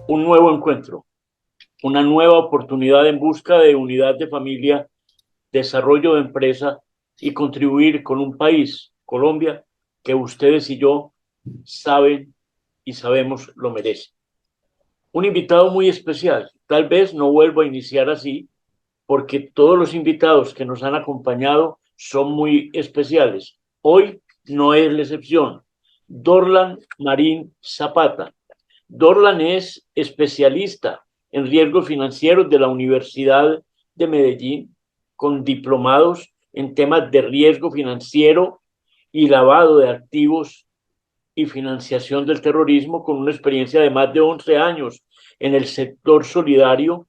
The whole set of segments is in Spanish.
un nuevo encuentro, una nueva oportunidad en busca de unidad de familia, desarrollo de empresa y contribuir con un país, Colombia, que ustedes y yo saben y sabemos lo merece. Un invitado muy especial. Tal vez no vuelvo a iniciar así, porque todos los invitados que nos han acompañado son muy especiales. Hoy no es la excepción. Dorlan Marín Zapata. Dorlan es especialista en riesgos financieros de la Universidad de Medellín, con diplomados en temas de riesgo financiero y lavado de activos y financiación del terrorismo, con una experiencia de más de 11 años en el sector solidario,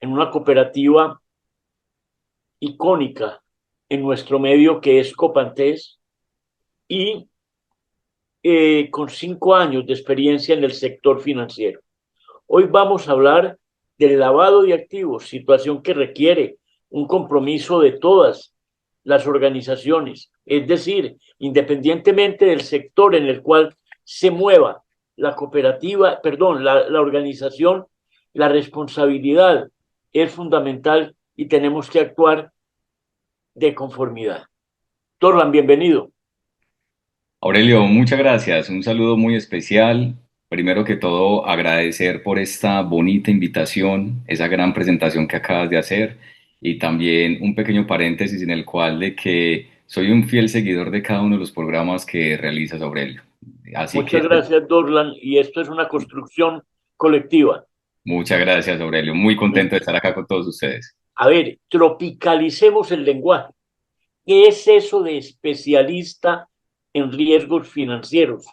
en una cooperativa icónica en nuestro medio que es Copantés, y con 5 años de experiencia en el sector financiero. Hoy vamos a hablar del lavado de activos, situación que requiere un compromiso de todas las organizaciones, es decir, independientemente del sector en el cual se mueva la cooperativa, perdón, la organización, la responsabilidad es fundamental y tenemos que actuar de conformidad. Torlan, bienvenido. Aurelio, muchas gracias. Un saludo muy especial. Primero que todo, agradecer por esta bonita invitación, esa gran presentación que acabas de hacer y también un pequeño paréntesis en el cual de que soy un fiel seguidor de cada uno de los programas que realizas, Aurelio. Así que Muchas gracias, Dorlan, y esto es una construcción colectiva. muchas gracias, Aurelio. Muy contento de estar acá con todos ustedes. A ver, tropicalicemos el lenguaje. ¿Qué es eso de especialista en riesgos financieros?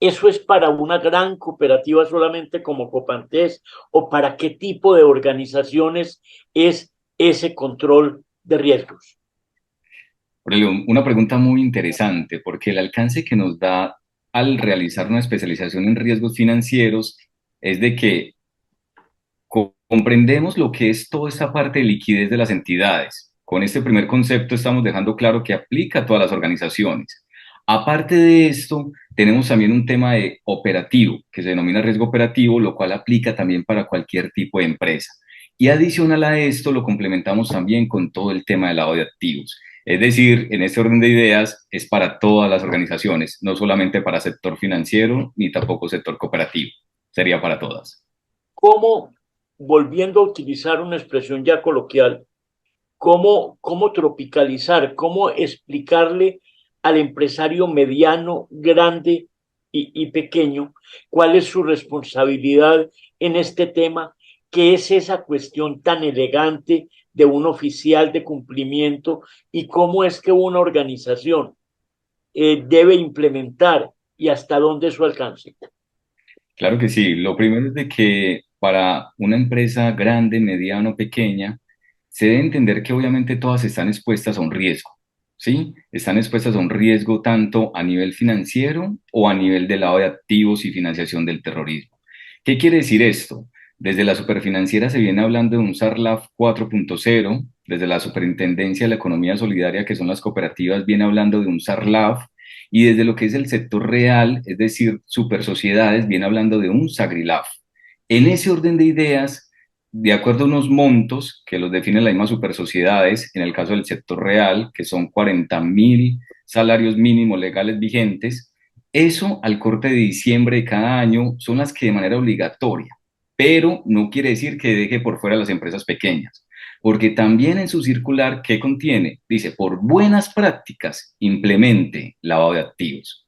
¿Eso es para una gran cooperativa solamente como Copantés o para qué tipo de organizaciones es ese control de riesgos? Aurelio, una pregunta muy interesante porque el alcance que nos da al realizar una especialización en riesgos financieros es de que comprendemos lo que es toda esta parte de liquidez de las entidades. Con este primer concepto estamos dejando claro que aplica a todas las organizaciones. Aparte de esto, tenemos también un tema de operativo, que se denomina riesgo operativo, lo cual aplica también para cualquier tipo de empresa. Y adicional a esto, lo complementamos también con todo el tema de lavado de activos. Es decir, en este orden de ideas es para todas las organizaciones, no solamente para sector financiero ni tampoco sector cooperativo, sería para todas. ¿Cómo, volviendo a utilizar una expresión ya coloquial, cómo tropicalizar, cómo explicarle al empresario mediano, grande y pequeño cuál es su responsabilidad en este tema, qué es esa cuestión tan elegante de un oficial de cumplimiento y cómo es que una organización debe implementar y hasta dónde es su alcance? Claro que sí. Lo primero es de que para una empresa grande, mediana o pequeña, se debe entender que obviamente todas están expuestas a un riesgo, ¿sí? Están expuestas a un riesgo tanto a nivel financiero o a nivel de lavado de activos y financiación del terrorismo. ¿Qué quiere decir esto? Desde la superfinanciera se viene hablando de un SARLAF 4.0, desde la Superintendencia de la Economía Solidaria, que son las cooperativas, viene hablando de un SARLAF, y desde lo que es el sector real, es decir, super sociedades, viene hablando de un SAGRILAF. En ese orden de ideas, de acuerdo a unos montos que los define la misma super sociedades, en el caso del sector real, que son 40.000 salarios mínimos legales vigentes, eso al corte de diciembre de cada año son las que de manera obligatoria, pero no quiere decir que deje por fuera a las empresas pequeñas, porque también en su circular, ¿qué contiene? Dice, por buenas prácticas, implemente lavado de activos,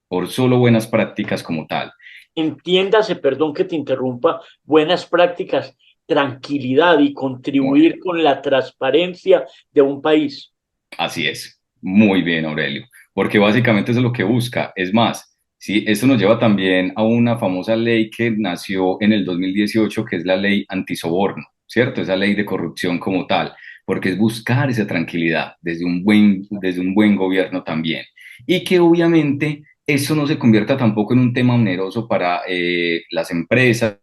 por solo buenas prácticas como tal. Entiéndase, perdón que te interrumpa, buenas prácticas, tranquilidad y Muy bien. contribuir con la transparencia de un país. Así es, muy bien, Aurelio, porque básicamente eso es lo que busca. Es más, sí, esto nos lleva también a una famosa ley que nació en el 2018, que es la ley antisoborno, ¿cierto? Esa ley de corrupción como tal, porque es buscar esa tranquilidad desde un buen gobierno también. Y que obviamente eso no se convierta tampoco en un tema oneroso para las empresas,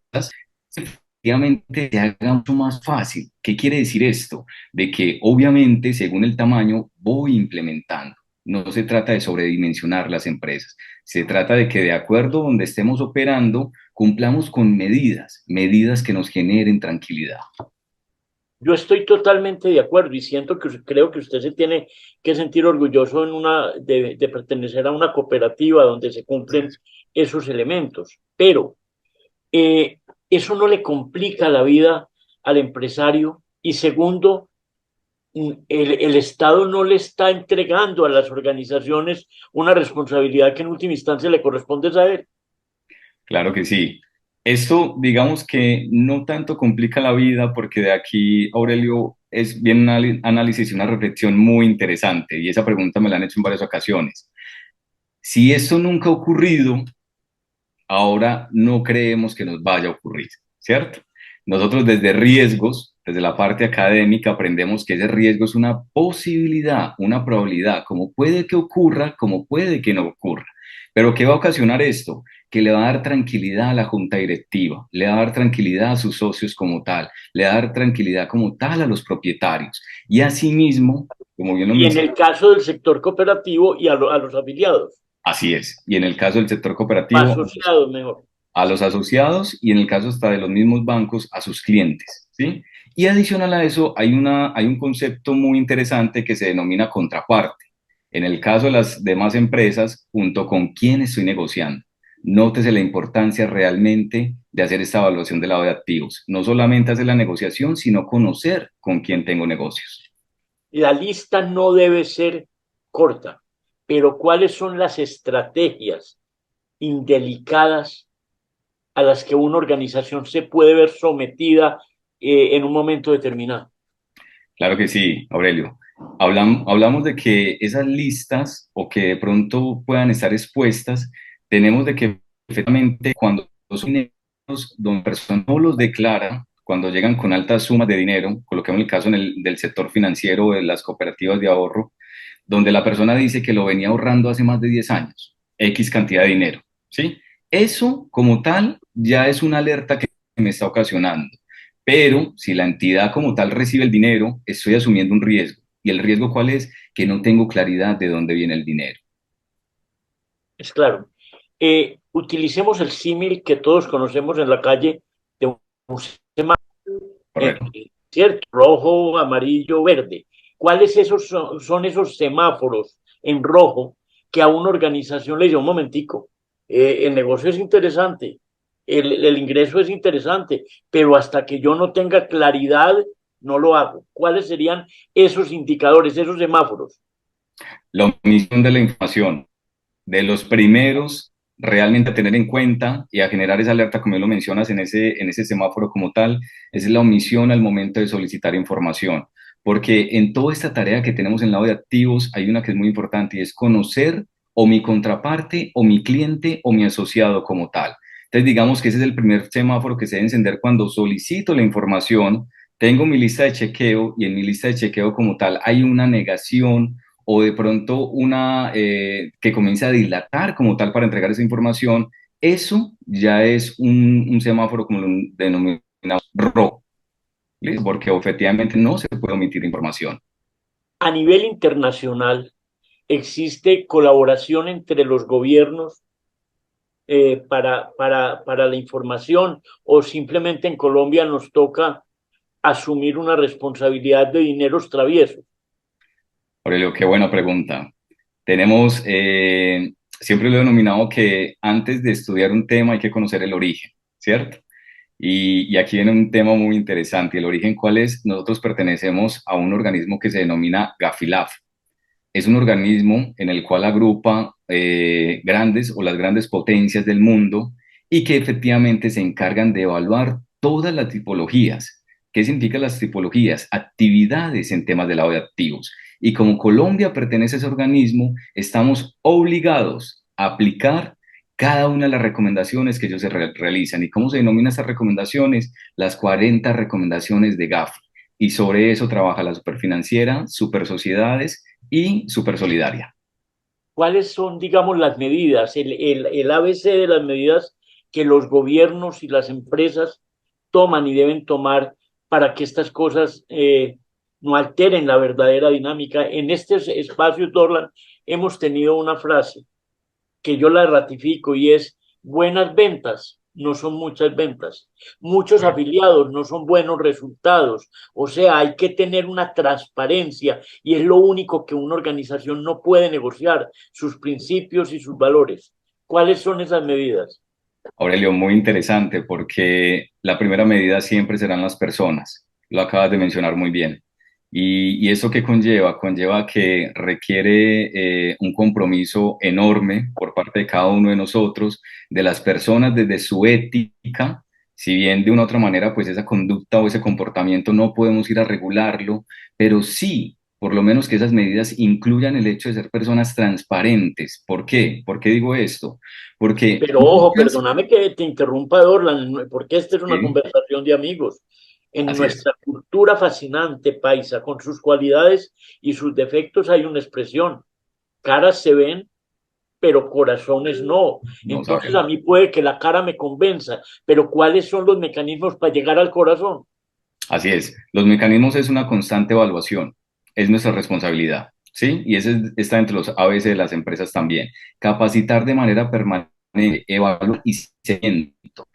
efectivamente se haga mucho más fácil. ¿Qué quiere decir esto? De que obviamente según el tamaño voy implementando. No se trata de sobredimensionar las empresas, se trata de que de acuerdo a donde estemos operando, cumplamos con medidas, medidas que nos generen tranquilidad. Yo estoy totalmente de acuerdo y siento que creo que usted se tiene que sentir orgulloso de pertenecer a una cooperativa donde se cumplen esos elementos, pero eh, eso no le complica la vida al empresario. Y segundo, el Estado no le está entregando a las organizaciones una responsabilidad que en última instancia le corresponde saber. Claro que sí. Esto, digamos que no tanto complica la vida, porque de aquí, Aurelio, es bien un análisis y una reflexión muy interesante, y esa pregunta me la han hecho en varias ocasiones. Si esto nunca ha ocurrido, ahora no creemos que nos vaya a ocurrir, ¿cierto? Nosotros desde riesgos, desde la parte académica, aprendemos que ese riesgo es una posibilidad, una probabilidad, como puede que ocurra, como puede que no ocurra. Pero ¿qué va a ocasionar esto? Que le va a dar tranquilidad a la junta directiva, le va a dar tranquilidad a sus socios como tal, le va a dar tranquilidad como tal a los propietarios. Y asimismo, como bien lo Y en mencioné, el caso del sector cooperativo y a los afiliados, así es. Y en el caso del sector cooperativo, asociados mejor. a los asociados y en el caso hasta de los mismos bancos a sus clientes, ¿sí? Y adicional a eso hay un concepto muy interesante que se denomina contraparte. En el caso de las demás empresas, junto con quién estoy negociando. Nótese la importancia realmente de hacer esta evaluación de lado de activos. No solamente hacer la negociación, sino conocer con quién tengo negocios. La lista no debe ser corta, pero ¿cuáles son las estrategias indelicadas a las que una organización se puede ver sometida en un momento determinado? Claro que sí, Aurelio. Hablamos de que esas listas o que de pronto puedan estar expuestas, tenemos de que efectivamente cuando son dineros donde personas no los declara, cuando llegan con altas sumas de dinero, coloquemos el caso del sector financiero o de las cooperativas de ahorro, donde la persona dice que lo venía ahorrando hace más de 10 años, X cantidad de dinero, ¿sí? Eso como tal ya es una alerta que me está ocasionando. Pero si la entidad como tal recibe el dinero, estoy asumiendo un riesgo. ¿Y el riesgo cuál es? Que no tengo claridad de dónde viene el dinero. Es claro. Utilicemos el símil que todos conocemos en la calle de un semáforo, Correcto. ¿cierto? Rojo, amarillo, verde. ¿Cuáles son esos semáforos en rojo que a una organización le dice, un momentico, el negocio es interesante, el ingreso es interesante, pero hasta que yo no tenga claridad, no lo hago? ¿Cuáles serían esos indicadores, esos semáforos? La omisión de la información, de los primeros realmente a tener en cuenta y a generar esa alerta, como lo mencionas en ese semáforo como tal, es la omisión al momento de solicitar información. Porque en toda esta tarea que tenemos en el lado de activos hay una que es muy importante y es conocer o mi contraparte o mi cliente o mi asociado como tal. Entonces digamos que ese es el primer semáforo que se debe encender cuando solicito la información, tengo mi lista de chequeo y en mi lista de chequeo como tal hay una negación o de pronto una que comienza a dilatar como tal para entregar esa información, eso ya es un semáforo como lo denominamos rojo, ¿listo? Porque efectivamente no se puede omitir información. A nivel internacional, existe colaboración entre los gobiernos para la información, o simplemente en Colombia nos toca asumir una responsabilidad de dineros traviesos. Aurelio, qué buena pregunta. Tenemos, siempre lo he denominado que antes de estudiar un tema hay que conocer el origen, ¿cierto? Y aquí viene un tema muy interesante. ¿El origen cuál es? Nosotros pertenecemos a un organismo que se denomina GAFILAF. Es un organismo en el cual agrupa grandes o las grandes potencias del mundo y que efectivamente se encargan de evaluar todas las tipologías. ¿Qué significan las tipologías? Actividades en temas de lavado de activos. Y como Colombia pertenece a ese organismo, estamos obligados a aplicar cada una de las recomendaciones que ellos realizan. ¿Y cómo se denominan estas recomendaciones? Las 40 recomendaciones de GAFI. Y sobre eso trabaja la Superfinanciera, Super Sociedades y súper solidaria. ¿Cuáles son, digamos, las medidas, el ABC de las medidas que los gobiernos y las empresas toman y deben tomar para que estas cosas no alteren la verdadera dinámica? En estos espacios, Dorlan, hemos tenido una frase que yo la ratifico y es: buenas ventas no son muchas ventas. Muchos afiliados no son buenos resultados. O sea, hay que tener una transparencia y es lo único que una organización no puede negociar, sus principios y sus valores. ¿Cuáles son esas medidas? Aurelio, muy interesante porque la primera medida siempre serán las personas. Lo acabas de mencionar muy bien. ¿Y eso qué conlleva? Conlleva que requiere un compromiso enorme por parte de cada uno de nosotros, de las personas desde su ética, si bien de una u otra manera, pues esa conducta o ese comportamiento no podemos ir a regularlo, pero sí, por lo menos que esas medidas incluyan el hecho de ser personas transparentes. ¿Por qué? ¿Por qué digo esto? Porque Pero ojo, muchas... perdóname que te interrumpa, Orlan, porque esta es una Sí, conversación de amigos. En así es. nuestra cultura fascinante paisa, con sus cualidades y sus defectos, hay una expresión. Caras se ven, pero corazones no. No Entonces a sabemos. mí puede que la cara me convenza, pero ¿cuáles son los mecanismos para llegar al corazón? Así es. Los mecanismos es una constante evaluación. Es nuestra responsabilidad, ¿sí? Y ese está entre los ABC de las empresas también. Capacitar de manera permanente, evaluar y seguimiento.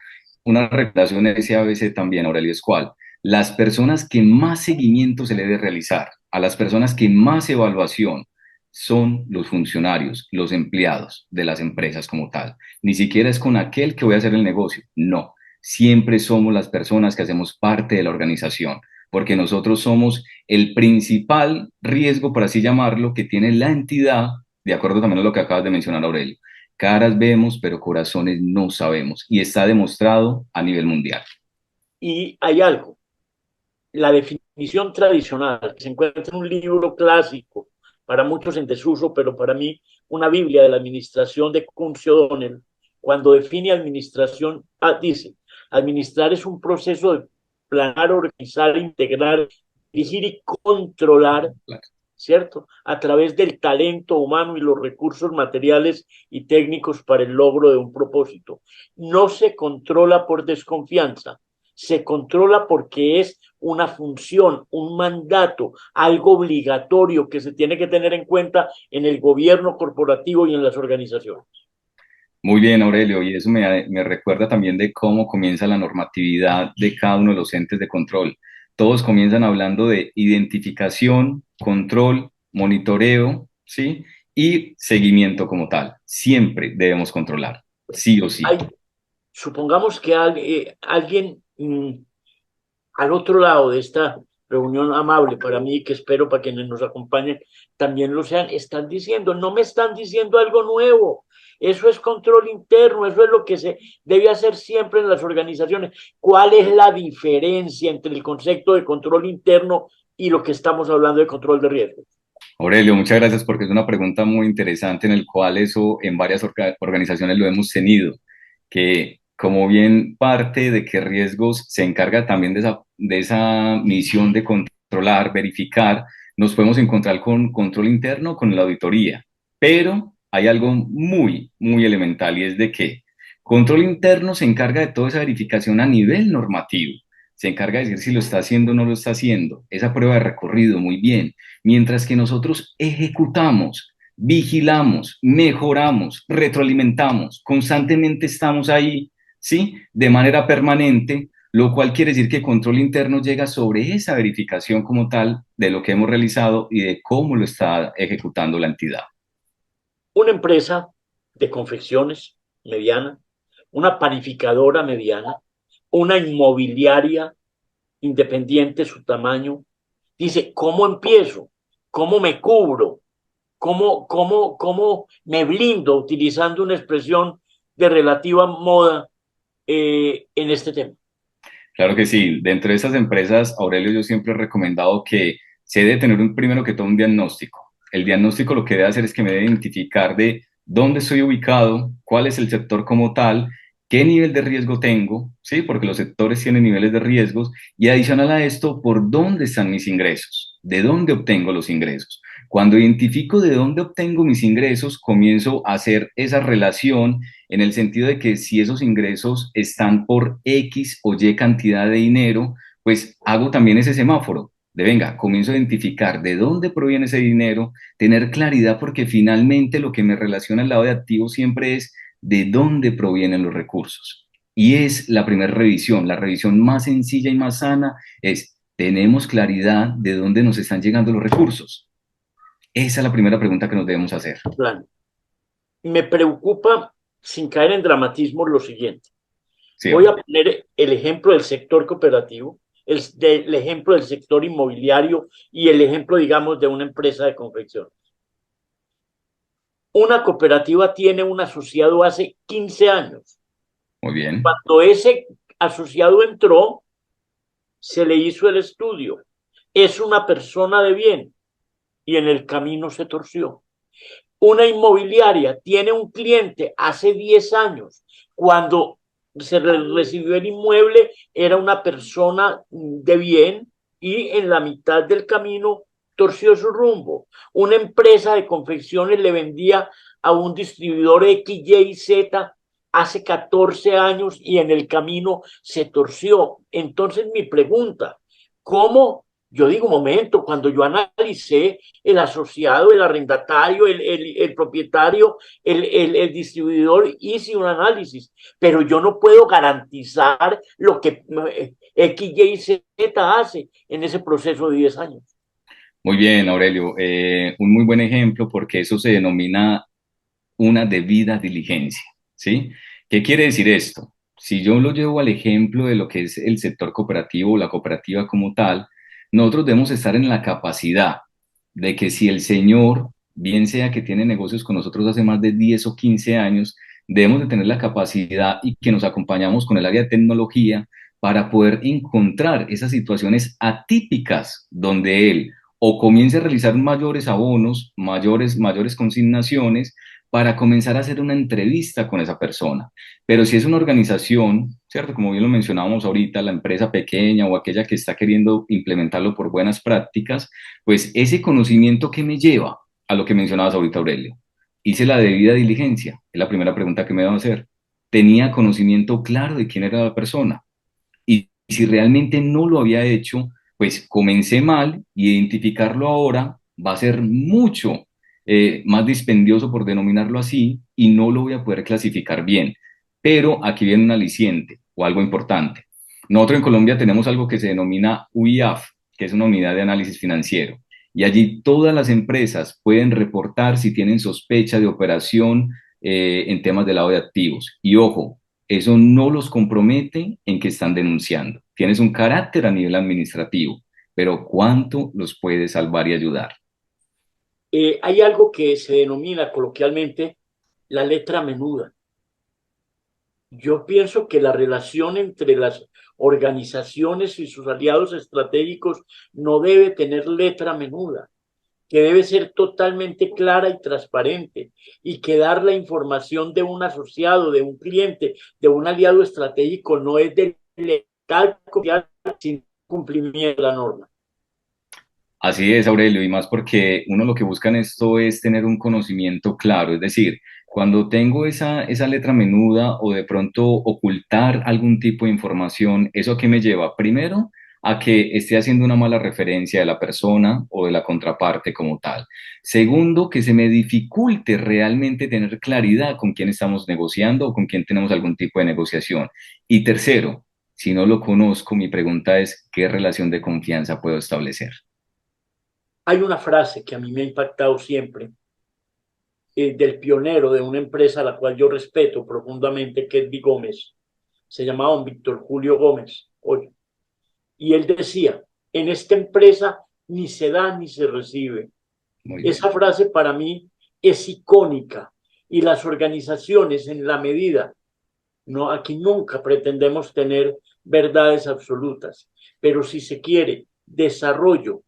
Una recomendación de ese ABC también, Aurelio, es cuál. Las personas que más seguimiento se le debe realizar, a las personas que más evaluación son los funcionarios, los empleados de las empresas como tal. Ni siquiera es con aquel que voy a hacer el negocio, no. Siempre somos las personas que hacemos parte de la organización, porque nosotros somos el principal riesgo, por así llamarlo, que tiene la entidad, de acuerdo también a lo que acabas de mencionar, Aurelio. Caras vemos, pero corazones no sabemos. Y está demostrado a nivel mundial. Y hay algo, la definición tradicional, que se encuentra en un libro clásico, para muchos en desuso, pero para mí una Biblia de la administración de Kunze O'Donnell, cuando define administración, dice, administrar es un proceso de planear, organizar, integrar, dirigir y controlar, ¿cierto? A través del talento humano y los recursos materiales y técnicos para el logro de un propósito. No se controla por desconfianza, se controla porque es una función, un mandato, algo obligatorio que se tiene que tener en cuenta en el gobierno corporativo y en las organizaciones. Muy bien, Aurelio, y eso me recuerda también de cómo comienza la normatividad de cada uno de los entes de control. Todos comienzan hablando de identificación, control, monitoreo, ¿sí? Y seguimiento como tal. Siempre debemos controlar, sí o sí. Hay, supongamos que alguien al otro lado de esta reunión amable para mí, que espero para quienes nos acompañen también lo sean, están diciendo, no me están diciendo algo nuevo. Eso es control interno, eso es lo que se debe hacer siempre en las organizaciones. ¿Cuál es la diferencia entre el concepto de control interno y lo que estamos hablando de control de riesgo? Aurelio, muchas gracias porque es una pregunta muy interesante en el cual eso en varias organizaciones lo hemos tenido, que como bien parte de que riesgos se encarga también de esa misión de controlar, verificar, nos podemos encontrar con control interno, con la auditoría, pero hay algo muy, muy elemental y es de que control interno se encarga de toda esa verificación a nivel normativo, se encarga de decir si lo está haciendo o no lo está haciendo, esa prueba de recorrido, muy bien. Mientras que nosotros ejecutamos, vigilamos, mejoramos, retroalimentamos, constantemente estamos ahí, ¿sí? De manera permanente, lo cual quiere decir que control interno llega sobre esa verificación como tal de lo que hemos realizado y de cómo lo está ejecutando la entidad. Una empresa de confecciones mediana, una panificadora mediana, una inmobiliaria independiente su tamaño. Dice, ¿cómo empiezo? ¿Cómo me cubro? ¿Cómo me blindo utilizando una expresión de relativa moda en este tema? Claro que sí, dentro de esas empresas, Aurelio, yo siempre he recomendado que se debe tener primero que todo un diagnóstico. El diagnóstico lo que debe hacer es que me debe identificar de dónde estoy ubicado, cuál es el sector como tal, qué nivel de riesgo tengo, ¿sí? Porque los sectores tienen niveles de riesgos y adicional a esto, por dónde están mis ingresos, de dónde obtengo los ingresos. Cuando identifico de dónde obtengo mis ingresos, comienzo a hacer esa relación en el sentido de que si esos ingresos están por X o Y cantidad de dinero, pues hago también ese semáforo de venga, comienzo a identificar de dónde proviene ese dinero, tener claridad porque finalmente lo que me relaciona al lado de activos siempre es de dónde provienen los recursos. Y es la primera revisión, la revisión más sencilla y más sana es, ¿tenemos claridad de dónde nos están llegando los recursos? Esa es la primera pregunta que nos debemos hacer. Plan. Me preocupa, sin caer en dramatismo, lo siguiente. Sí, Voy a Aurelio. poner el ejemplo del sector cooperativo, el ejemplo del sector inmobiliario y el ejemplo, digamos, de una empresa de confección. Una cooperativa tiene un asociado hace 15 años. Muy bien. Cuando ese asociado entró, se le hizo el estudio. Es una persona de bien y en el camino se torció. Una inmobiliaria tiene un cliente hace 10 años. Cuando se recibió el inmueble, era una persona de bien y en la mitad del camino torció su rumbo. Una empresa de confecciones le vendía a un distribuidor X, Y, Z hace 14 años y en el camino se torció. Entonces mi pregunta, ¿cómo? Yo digo, un momento, cuando yo analicé el asociado, el arrendatario, el propietario, el distribuidor, hice un análisis, pero yo no puedo garantizar lo que X, Y, Z hace en ese proceso de 10 años. Muy bien, Aurelio. Un muy buen ejemplo porque eso se denomina una debida diligencia, ¿sí? ¿Qué quiere decir esto? Si yo lo llevo al ejemplo de lo que es el sector cooperativo o la cooperativa como tal, nosotros debemos estar en la capacidad de que si el señor, bien sea que tiene negocios con nosotros hace más de 10 o 15 años, debemos de tener la capacidad y que nos acompañamos con el área de tecnología para poder encontrar esas situaciones atípicas donde él o comience a realizar mayores abonos, mayores consignaciones, para comenzar a hacer una entrevista con esa persona. Pero si es una organización, ¿cierto? Como bien lo mencionábamos ahorita, la empresa pequeña o aquella que está queriendo implementarlo por buenas prácticas, pues ese conocimiento que me lleva a lo que mencionabas ahorita, Aurelio. Hice la debida diligencia, es la primera pregunta que me van a hacer. ¿Tenía conocimiento claro de quién era la persona? Y si realmente no lo había hecho, pues comencé mal y identificarlo ahora va a ser mucho más dispendioso, por denominarlo así, y no lo voy a poder clasificar bien. Pero aquí viene un aliciente o algo importante. Nosotros en Colombia tenemos algo que se denomina UIAF, que es una unidad de análisis financiero. Y allí todas las empresas pueden reportar si tienen sospecha de operación en temas de lavado de activos. Y ojo, eso no los compromete en que están denunciando. Tienes un carácter a nivel administrativo, pero ¿cuánto los puede salvar y ayudar? Hay algo que se denomina coloquialmente la letra menuda. Yo pienso que la relación entre las organizaciones y sus aliados estratégicos no debe tener letra menuda, que debe ser totalmente clara y transparente y que dar la información de un asociado, de un cliente, de un aliado estratégico no es de letal sin cumplimiento de la norma. Así es, Aurelio, y más porque uno lo que busca en esto es tener un conocimiento claro, es decir, cuando tengo esa letra menuda o de pronto ocultar algún tipo de información, ¿eso a qué me lleva? Primero, a que esté haciendo una mala referencia de la persona o de la contraparte como tal. Segundo, que se me dificulte realmente tener claridad con quién estamos negociando o con quién tenemos algún tipo de negociación. Y tercero, si no lo conozco, mi pregunta es, ¿qué relación de confianza puedo establecer? Hay una frase que a mí me ha impactado siempre del pionero de una empresa a la cual yo respeto profundamente, que es Di Gómez. Se llamaba don Víctor Julio Gómez. Oye, y él decía, en esta empresa ni se da ni se recibe. Muy Esa bien. frase para mí es icónica y las organizaciones en la medida, no, aquí nunca pretendemos tener verdades absolutas, pero si se quiere desarrollo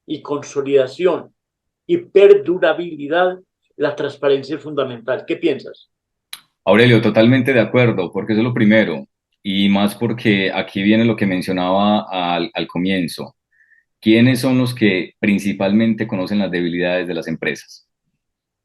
y consolidación y perdurabilidad, la transparencia es fundamental. ¿Qué piensas? Aurelio, totalmente de acuerdo, porque eso es lo primero, y más porque aquí viene lo que mencionaba al comienzo. ¿Quiénes son los que principalmente conocen las debilidades de las empresas?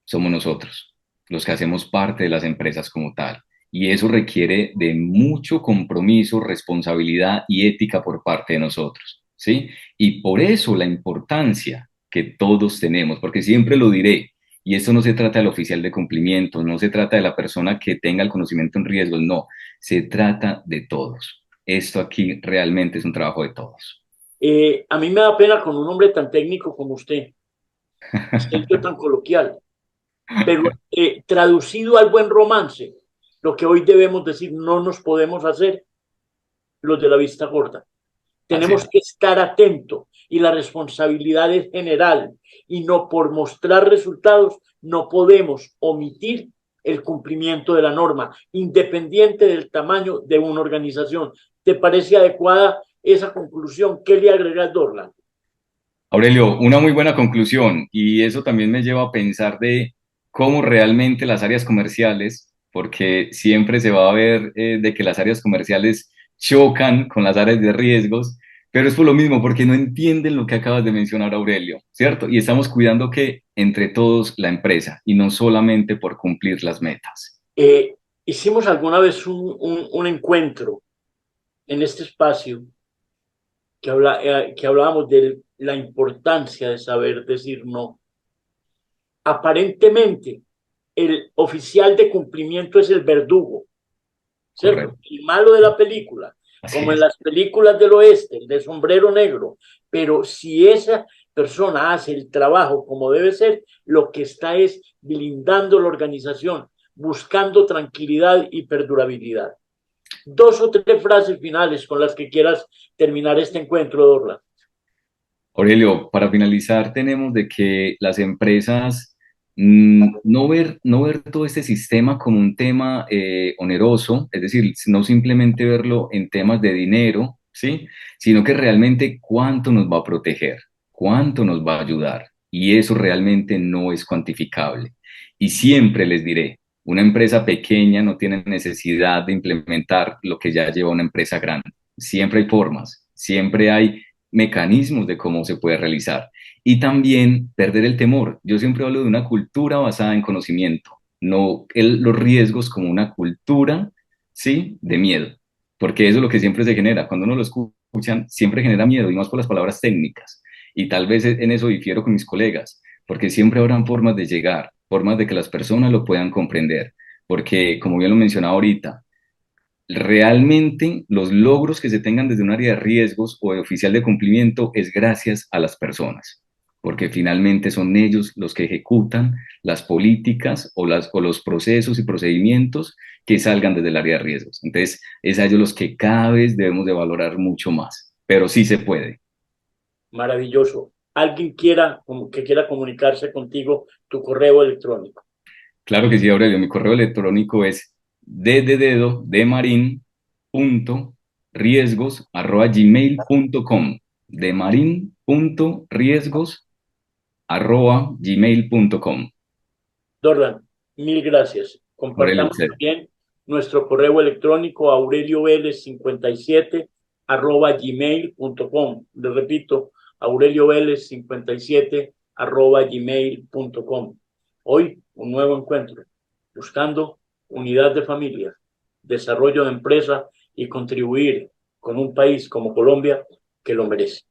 Somos nosotros, los que hacemos parte de las empresas como tal. Y eso requiere de mucho compromiso, responsabilidad y ética por parte de nosotros, ¿sí? Y por eso la importancia que todos tenemos, porque siempre lo diré, Y esto no se trata del oficial de cumplimiento, no se trata de la persona que tenga el conocimiento en riesgos, no, se trata de todos. Esto aquí realmente es un trabajo de todos. A mí me da pena con un hombre tan técnico como usted, y siempre tan coloquial, pero traducido al buen romance, lo que hoy debemos decir, no nos podemos hacer los de la vista corta. Así Tenemos es. que estar atentos y la responsabilidad es general y no por mostrar resultados no podemos omitir el cumplimiento de la norma, independiente del tamaño de una organización. ¿Te parece adecuada esa conclusión? ¿Qué le agregas, Dorlan? Aurelio, una muy buena conclusión y eso también me lleva a pensar de cómo realmente las áreas comerciales, porque siempre se va a ver de que las áreas comerciales chocan con las áreas de riesgos, pero es por lo mismo, porque no entienden lo que acabas de mencionar, Aurelio, ¿cierto? Y estamos cuidando que entre todos la empresa y no solamente por cumplir las metas. Eh, Hicimos alguna vez un encuentro en este espacio que hablábamos de la importancia de saber decir no. Aparentemente, el oficial de cumplimiento es el verdugo, ¿cierto? Correcto. El malo de la película, Así como en es. las películas del oeste, el de sombrero negro. Pero si esa persona hace el trabajo como debe ser, lo que está es blindando la organización, buscando tranquilidad y perdurabilidad. Dos o tres frases finales con las que quieras terminar este encuentro, Dorla. Aurelio, para finalizar, tenemos de que las empresas no ver todo este sistema como un tema oneroso, es decir, no simplemente verlo en temas de dinero, ¿sí? Sino que realmente cuánto nos va a proteger, cuánto nos va a ayudar. Y eso realmente no es cuantificable. Y siempre les diré, una empresa pequeña no tiene necesidad de implementar lo que ya lleva una empresa grande. Siempre hay formas, siempre hay mecanismos de cómo se puede realizar. Y también perder el temor. Yo siempre hablo de una cultura basada en conocimiento, no los riesgos como una cultura, ¿sí? De miedo, porque eso es lo que siempre se genera. Cuando uno lo escuchan, siempre genera miedo, y más por las palabras técnicas. Y tal vez en eso difiero con mis colegas, porque siempre habrán formas de llegar, formas de que las personas lo puedan comprender. Porque, como bien lo mencionaba ahorita, realmente los logros que se tengan desde un área de riesgos o de oficial de cumplimiento es gracias a las personas, porque finalmente son ellos los que ejecutan las políticas o los procesos y procedimientos que salgan desde el área de riesgos. Entonces, es a ellos los que cada vez debemos de valorar mucho más, pero sí se puede. Maravilloso. Alguien que quiera comunicarse contigo, tu correo electrónico. Claro que sí, Aurelio, mi correo electrónico es de marín punto riesgos arroba gmail.com, riesgos arroba gmail.com. Dorlan, mil gracias. Aurelio, Compartamos también nuestro correo electrónico aurelioveles57 gmail.com. Le repito, aurelioveles57 gmail.com. Hoy un nuevo encuentro, buscando unidad de familia, desarrollo de empresa y contribuir con un país como Colombia que lo merece.